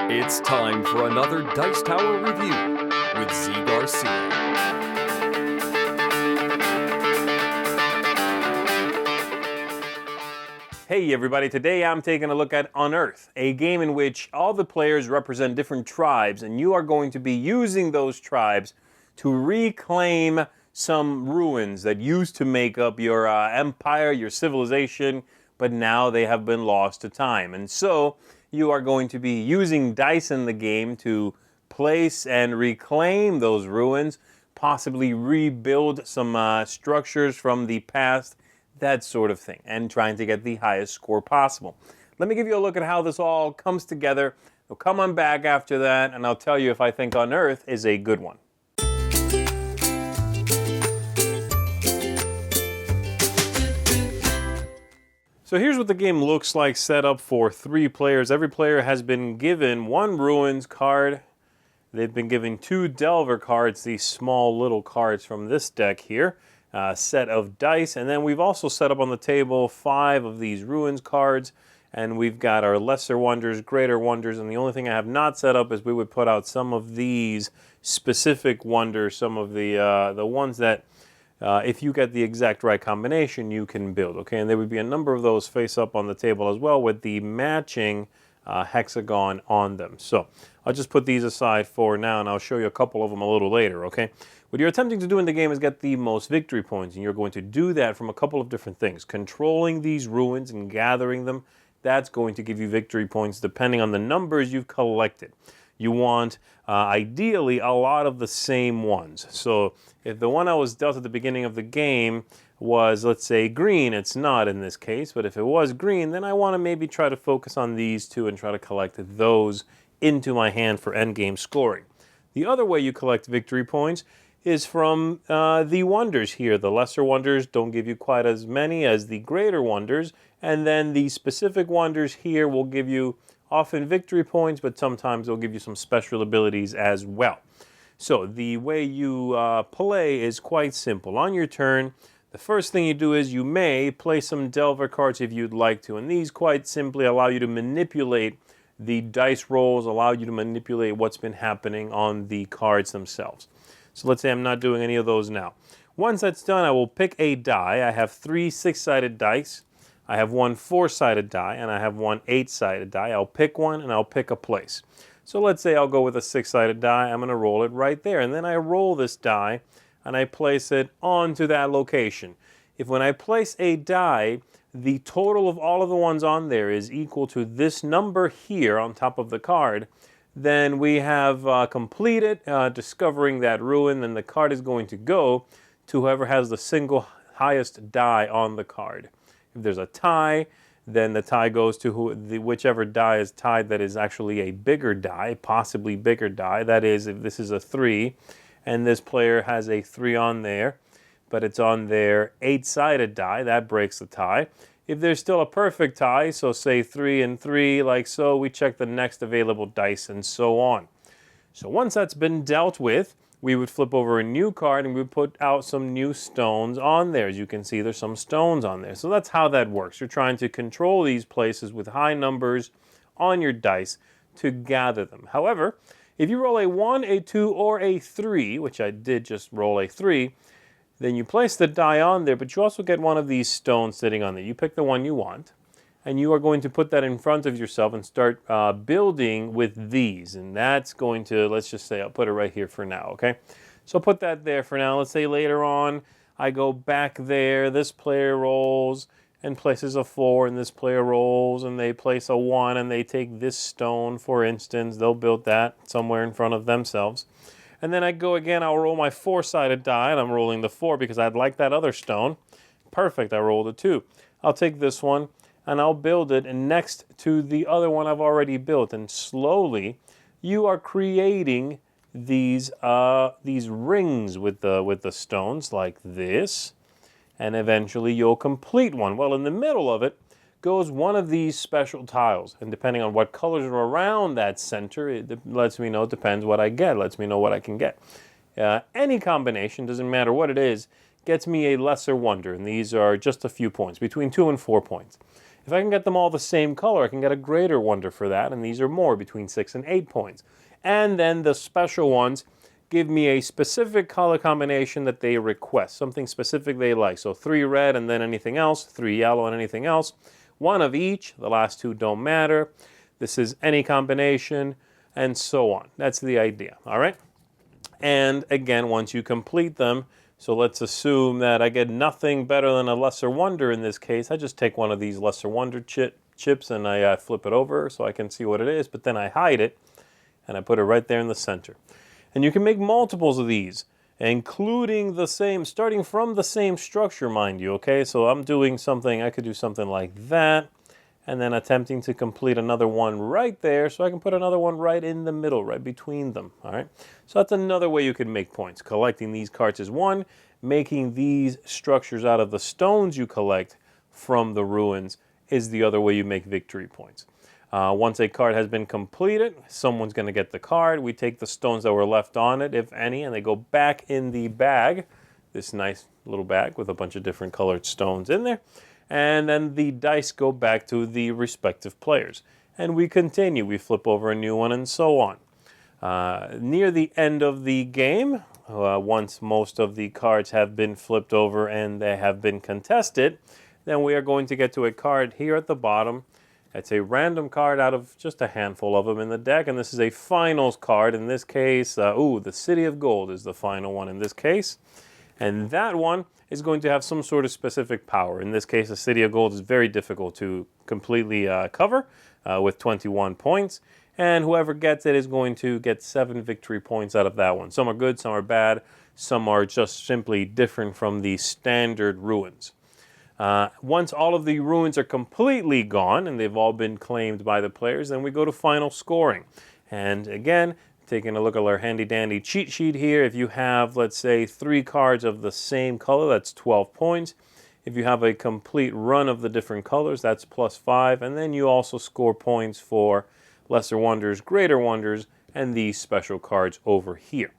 It's time for another Dice Tower review with Zee Garcia. Hey everybody, today I'm taking a look at Unearth, a game in which all the players represent different tribes, and you are going to be using those tribes to reclaim some ruins that used to make up your empire, your civilization, but now they have been lost to time. And so you are going to be using dice in the game to place and reclaim those ruins, possibly rebuild some structures from the past, that sort of thing, and trying to get the highest score possible. Let me give you a look at how this all comes together. I'll come on back after that, and I'll tell you if I think Unearth is a good one. So here's what the game looks like set up for 3 players. Every player has been given 1 Ruins card. They've been given 2 Delver cards, these small little cards from this deck here. Set of dice, and then we've also set up on the table 5 of these Ruins cards, and we've got our Lesser Wonders, Greater Wonders, and the only thing I have not set up is we would put out some of these specific wonders, some of the ones that if you get the exact right combination, you can build, okay? And there would be a number of those face up on the table as well with the matching hexagon on them. So I'll just put these aside for now, and I'll show you a couple of them a little later, okay? What you're attempting to do in the game is get the most victory points, and you're going to do that from a couple of different things. Controlling these ruins and gathering them, that's going to give you victory points depending on the numbers you've collected. You want, ideally, a lot of the same ones. So if the one I was dealt at the beginning of the game was, let's say, green, it's not in this case, but if it was green, then I want to maybe try to focus on these 2 and try to collect those into my hand for endgame scoring. The other way you collect victory points is from the wonders here. The lesser wonders don't give you quite as many as the greater wonders, and then the specific wonders here will give you often victory points, but sometimes they'll give you some special abilities as well. So the way you play is quite simple. On your turn, the first thing you do is you may play some Delver cards if you'd like to, and these quite simply allow you to manipulate the dice rolls, allow you to manipulate what's been happening on the cards themselves. So let's say I'm not doing any of those now. Once that's done, I will pick a die. I have 3 6-sided dice. I have 1 4-sided die, and I have 1 8-sided die. I'll pick one, and I'll pick a place. So let's say I'll go with a 6-sided die. I'm going to roll it right there. And then I roll this die, and I place it onto that location. If when I place a die, the total of all of the ones on there is equal to this number here on top of the card, then we have completed discovering that ruin, and the card is going to go to whoever has the single highest die on the card. If there's a tie, then the tie goes to whichever die is tied that is actually a bigger die, possibly bigger die. That is, if this is a 3, and this player has a 3 on there, but it's on their 8-sided die, that breaks the tie. If there's still a perfect tie, so say 3 and 3, like so, we check the next available dice and so on. So once that's been dealt with, we would flip over a new card and we would put out some new stones on there. As you can see, there's some stones on there. So that's how that works. You're trying to control these places with high numbers on your dice to gather them. However, if you roll a 1, a 2, or a 3, which I did just roll a 3, then you place the die on there, but you also get one of these stones sitting on there. You pick the one you want, and you are going to put that in front of yourself and start building with these. And that's going to, let's just say, I'll put it right here for now, okay? So put that there for now. Let's say later on, I go back there, this player rolls and places a 4, and this player rolls, and they place a 1, and they take this stone, for instance. They'll build that somewhere in front of themselves. And then I go again, I'll roll my 4-sided die, and I'm rolling the 4 because I'd like that other stone. Perfect, I rolled a 2. I'll take this one, and I'll build it next to the other one I've already built. And slowly, you are creating these rings with the stones like this, and eventually you'll complete one. Well, in the middle of it goes one of these special tiles, and depending on what colors are around that center, it lets me know, it depends what I get, lets me know what I can get. Any combination, doesn't matter what it is, gets me a lesser wonder, and these are just a few points, between 2 and 4 points. If I can get them all the same color, I can get a greater wonder for that, and these are more, between 6 and 8 points. And then the special ones give me a specific color combination that they request, something specific they like. So 3 red and then anything else, 3 yellow and anything else, 1 of each, the last 2 don't matter. This is any combination, and so on. That's the idea, all right? And again, once you complete them, so let's assume that I get nothing better than a lesser wonder in this case. I just take one of these lesser wonder chips and I flip it over so I can see what it is, but then I hide it and I put it right there in the center. And you can make multiples of these, including the same, starting from the same structure, mind you, okay? So I'm doing something, I could do something like that, and then attempting to complete another one right there, so I can put another one right in the middle, right between them, all right? So that's another way you can make points. Collecting these cards is one, making these structures out of the stones you collect from the ruins is the other way you make victory points. Once a card has been completed, someone's going to get the card. We take the stones that were left on it, if any, and they go back in the bag, this nice little bag with a bunch of different colored stones in there. And then the dice go back to the respective players. And we continue. We flip over a new one and so on. Near the end of the game, once most of the cards have been flipped over and they have been contested, then we are going to get to a card here at the bottom. It's a random card out of just a handful of them in the deck, and this is a finals card. In this case, the City of Gold is the final one in this case. And that one is going to have some sort of specific power. In this case, the City of Gold is very difficult to completely cover with 21 points. And whoever gets it is going to get 7 victory points out of that one. Some are good, some are bad, some are just simply different from the standard ruins. Once all of the ruins are completely gone and they've all been claimed by the players, then we go to final scoring. And again, taking a look at our handy-dandy cheat sheet here, if you have, let's say, 3 cards of the same color, that's 12 points. If you have a complete run of the different colors, that's +5. And then you also score points for lesser wonders, greater wonders, and these special cards over here.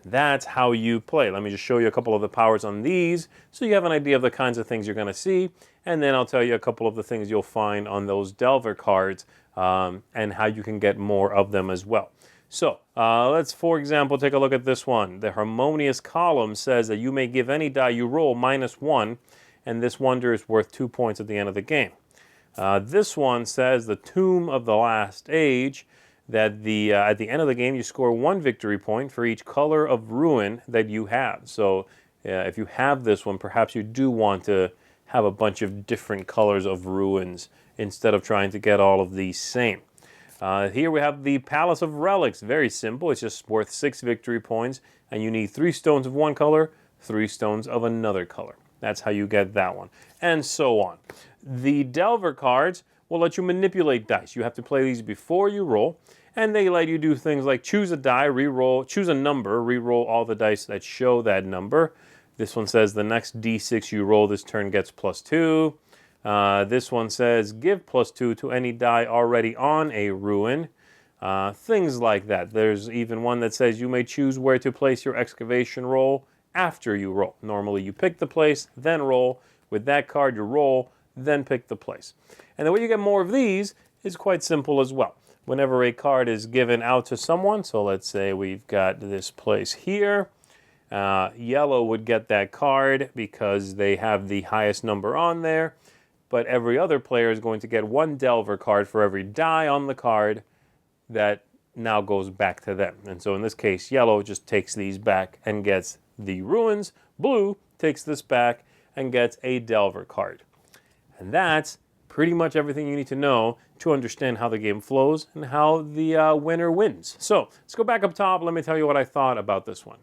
That's how you play. Let me just show you a couple of the powers on these so you have an idea of the kinds of things you're going to see. And then I'll tell you a couple of the things you'll find on those Delver cards and how you can get more of them as well. So let's, for example, take a look at this one. The Harmonious Column says that you may give any die you roll -1, and this wonder is worth 2 points at the end of the game. This one says the Tomb of the Last Age, that at the end of the game you score 1 victory point for each color of ruin that you have. So if you have this one, perhaps you do want to have a bunch of different colors of ruins instead of trying to get all of these same. Here we have the Palace of Relics. Very simple. It's just worth 6 victory points, and you need 3 stones of one color, 3 stones of another color. That's how you get that one, and so on. The Delver cards will let you manipulate dice. You have to play these before you roll, and they let you do things like choose a die, re-roll, choose a number, re-roll all the dice that show that number. This one says the next D6 you roll this turn gets +2. This one says give +2 to any die already on a ruin. Things like that. There's even one that says you may choose where to place your excavation roll after you roll. Normally you pick the place, then roll. With that card you roll, then pick the place. And the way you get more of these is quite simple as well. Whenever a card is given out to someone, so let's say we've got this place here, yellow would get that card because they have the highest number on there, but every other player is going to get 1 Delver card for every die on the card that now goes back to them. And so in this case, yellow just takes these back and gets the ruins. Blue takes this back and gets a Delver card. And that's pretty much everything you need to know to understand how the game flows and how the winner wins. So let's go back up top. Let me tell you what I thought about this one.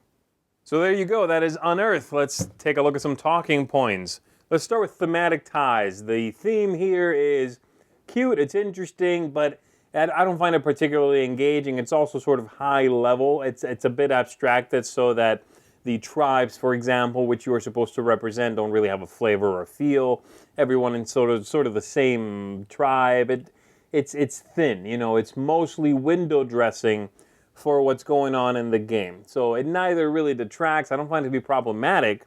So there you go. That is Unearth. Let's take a look at some talking points. Let's start with thematic ties. The theme here is cute, it's interesting, but I don't find it particularly engaging. It's also sort of high level. It's a bit abstracted so that the tribes, for example, which you are supposed to represent, don't really have a flavor or a feel. Everyone in sort of the same tribe. It's thin, you know, it's mostly window dressing for what's going on in the game. So it neither really detracts, I don't find it to be problematic,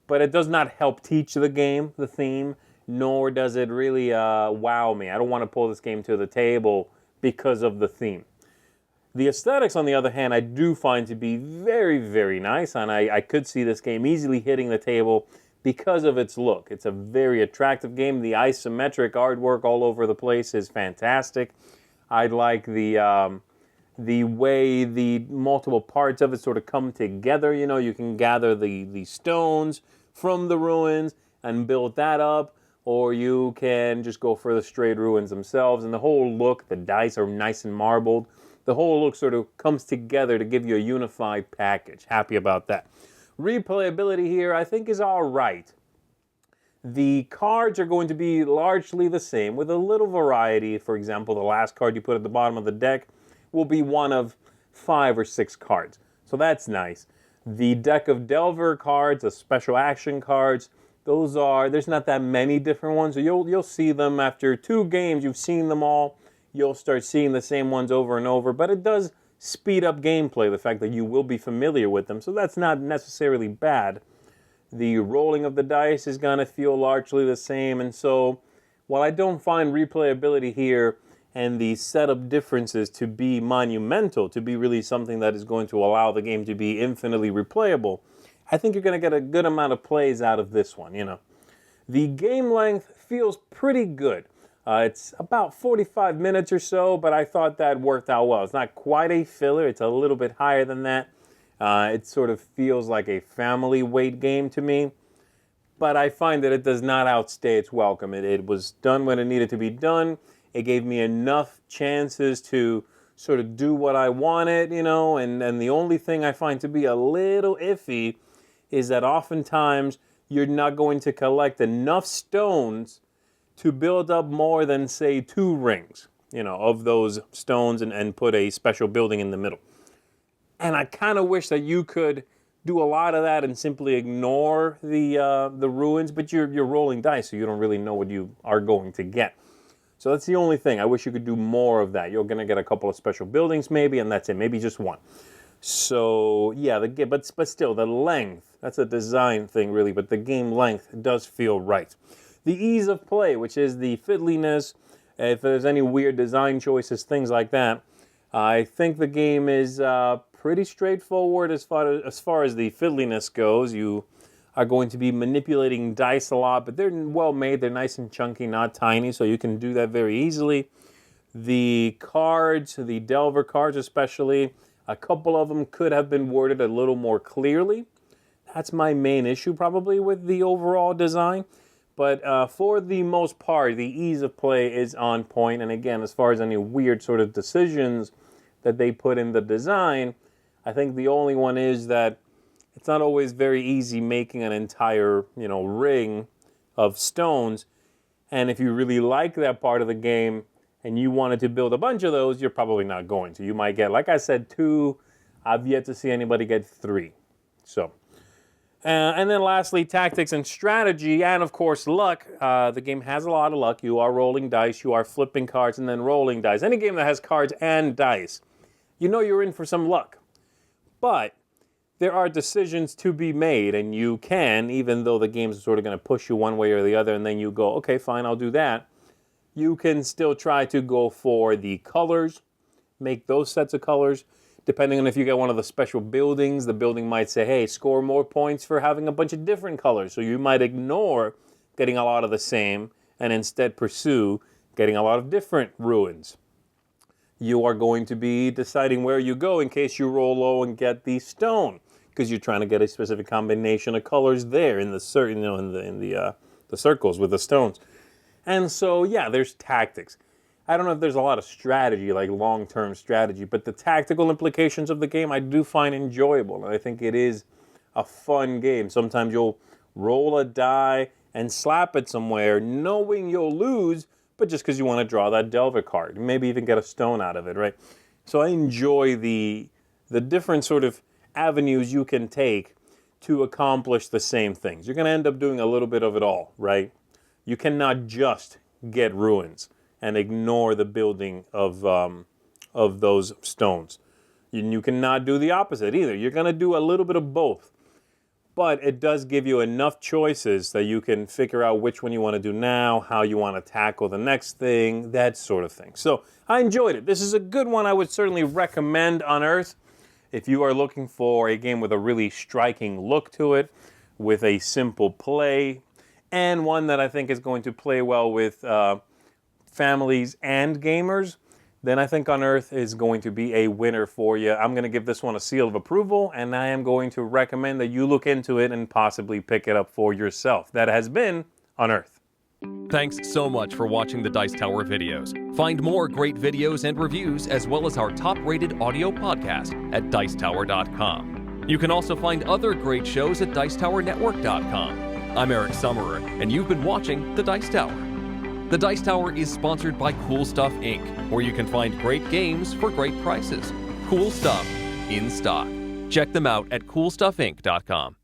but it does not help teach the game, the theme, nor does it really wow me. I don't want to pull this game to the table because of the theme. The aesthetics, on the other hand, I do find to be very, very nice, and I could see this game easily hitting the table because of its look. It's a very attractive game. The isometric artwork all over the place is fantastic. I like the way the multiple parts of it sort of come together. You know, you can gather the stones from the ruins and build that up, or you can just go for the straight ruins themselves. And the whole look, the dice are nice and marbled. The whole look sort of comes together to give you a unified package. Happy about that. Replayability here, I think, is all right. The cards are going to be largely the same with a little variety. For example, the last card you put at the bottom of the deck will be one of 5 or 6 cards. So that's nice. The deck of Delver cards, the special action cards, there's not that many different ones. So you'll see them after 2 games. You've seen them all. You'll start seeing the same ones over and over. But it does speed up gameplay, the fact that you will be familiar with them. So that's not necessarily bad. The rolling of the dice is going to feel largely the same. And so while I don't find replayability here and the setup differences to be monumental, to be really something that is going to allow the game to be infinitely replayable, I think you're going to get a good amount of plays out of this one, you know. The game length feels pretty good. It's about 45 minutes or so, but I thought that worked out well. It's not quite a filler. It's a little bit higher than that. It sort of feels like a family weight game to me, but I find that it does not outstay its welcome. It was done when it needed to be done. It gave me enough chances to sort of do what I wanted, you know, and the only thing I find to be a little iffy is that oftentimes you're not going to collect enough stones to build up more than, say, 2 rings, you know, of those stones and put a special building in the middle. And I kind of wish that you could do a lot of that and simply ignore the ruins, but you're rolling dice, so you don't really know what you are going to get. So that's the only thing. I wish you could do more of that. You're going to get a couple of special buildings maybe, and that's it. Maybe just 1. So, yeah, but still, the length, that's a design thing really, but the game length does feel right. The ease of play, which is the fiddliness, if there's any weird design choices, things like that, I think the game is pretty straightforward as far as the fiddliness goes. You are going to be manipulating dice a lot, but they're well made. They're nice and chunky, not tiny, so you can do that very easily. The cards, the Delver cards especially, a couple of them could have been worded a little more clearly. That's my main issue probably with the overall design. But for the most part, the ease of play is on point. And again, as far as any weird sort of decisions that they put in the design, I think the only one is that it's not always very easy making an entire, you know, ring of stones. And if you really like that part of the game and you wanted to build a bunch of those, you're probably not going to. You might get, like I said, 2. I've yet to see anybody get 3. So. And then lastly, tactics and strategy, and of course luck. The game has a lot of luck. You are rolling dice, you are flipping cards, and then rolling dice. Any game that has cards and dice, you know you're in for some luck. But there are decisions to be made, and you can, even though the game's sort of going to push you one way or the other, and then you go, okay, fine, I'll do that. You can still try to go for the colors, make those sets of colors. Depending on if you get one of the special buildings, the building might say, hey, score more points for having a bunch of different colors. So you might ignore getting a lot of the same and instead pursue getting a lot of different ruins. You are going to be deciding where you go in case you roll low and get the stone, because you're trying to get a specific combination of colors there in the circles with the stones. And so, yeah, there's tactics. I don't know if there's a lot of strategy, like long-term strategy, but the tactical implications of the game I do find enjoyable, and I think it is a fun game. Sometimes you'll roll a die and slap it somewhere, knowing you'll lose, but just because you want to draw that Delver card, maybe even get a stone out of it, right? So I enjoy the different sort of avenues you can take to accomplish the same things. You're going to end up doing a little bit of it all, right? You cannot just get ruins and ignore the building of those stones. You cannot do the opposite either. You're going to do a little bit of both. but it does give you enough choices that you can figure out which one you want to do now, how you want to tackle the next thing, that sort of thing. So I enjoyed it. This is a good one. I would certainly recommend Unearth if you are looking for a game with a really striking look to it, with a simple play, and one that I think is going to play well with families and gamers. Then I think Unearth is going to be a winner for you. I'm going to give this one a seal of approval, and I am going to recommend that you look into it and possibly pick it up for yourself. That has been Unearth. Thanks so much for watching the Dice Tower videos. Find more great videos and reviews, as well as our top-rated audio podcast at Dicetower.com. You can also find other great shows at Dicetowernetwork.com. I'm Eric Summerer, and you've been watching The Dice Tower. The Dice Tower is sponsored by Cool Stuff Inc., where you can find great games for great prices. Cool stuff in stock. Check them out at CoolStuffInc.com.